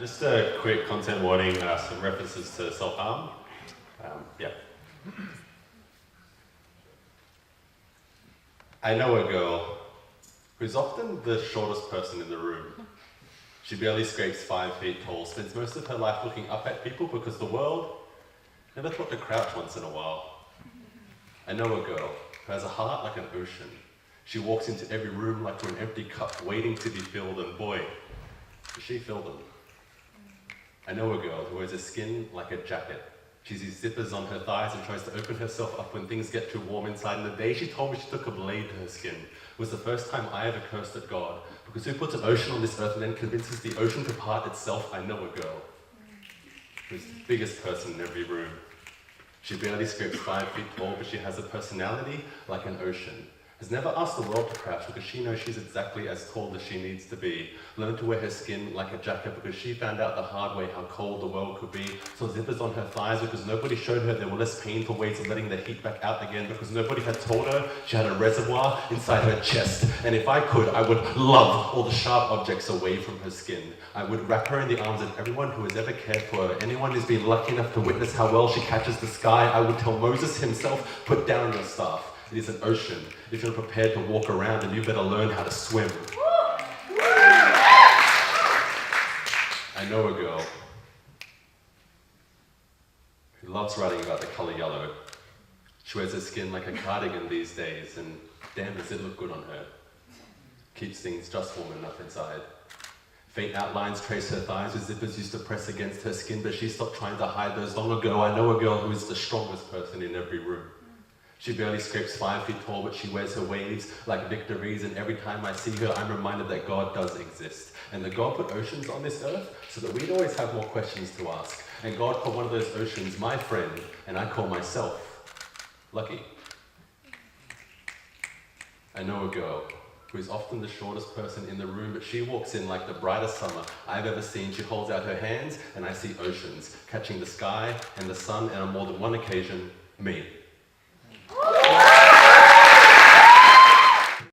Just a quick content warning, some references to self-harm. Yeah. I know a girl who's often the shortest person in the room. She barely scrapes 5 feet tall, spends most of her life looking up at people because the world never thought to crouch once in a while. I know a girl who has a heart like an ocean. She walks into every room like to an empty cup waiting to be filled, and boy, does she fill them. I know a girl who wears her skin like a jacket. She sees zippers on her thighs and tries to open herself up when things get too warm inside. And the day she told me she took a blade to her skin was the first time I ever cursed at God. Because who puts an ocean on this earth and then convinces the ocean to part itself? I know a girl who's the biggest person in every room. She barely scrapes 5 feet tall, but she has a personality like an ocean. Has never asked the world to crouch because she knows she's exactly as tall as she needs to be. Learned to wear her skin like a jacket because she found out the hard way how cold the world could be. Saw zippers on her thighs because nobody showed her there were less painful ways of letting the heat back out again, because nobody had told her she had a reservoir inside her chest. And if I could, I would love all the sharp objects away from her skin. I would wrap her in the arms of everyone who has ever cared for her. Anyone who's been lucky enough to witness how well she catches the sky. I would tell Moses himself, put down your staff. It is an ocean. If you're prepared to walk around, then you better learn how to swim. I know a girl who loves writing about the color yellow. She wears her skin like a cardigan these days, and damn, does it look good on her. Keeps things just warm enough inside. Faint outlines trace her thighs with zippers used to press against her skin, but she stopped trying to hide those long ago. I know a girl who is the strongest person in every room. She barely scrapes 5 feet tall, but she wears her waves like victories, and every time I see her, I'm reminded that God does exist. And that God put oceans on this earth so that we'd always have more questions to ask. And God called one of those oceans my friend, and I call myself lucky. I know a girl who is often the shortest person in the room, but she walks in like the brightest summer I've ever seen. She holds out her hands, and I see oceans, catching the sky and the sun, and on more than one occasion, me.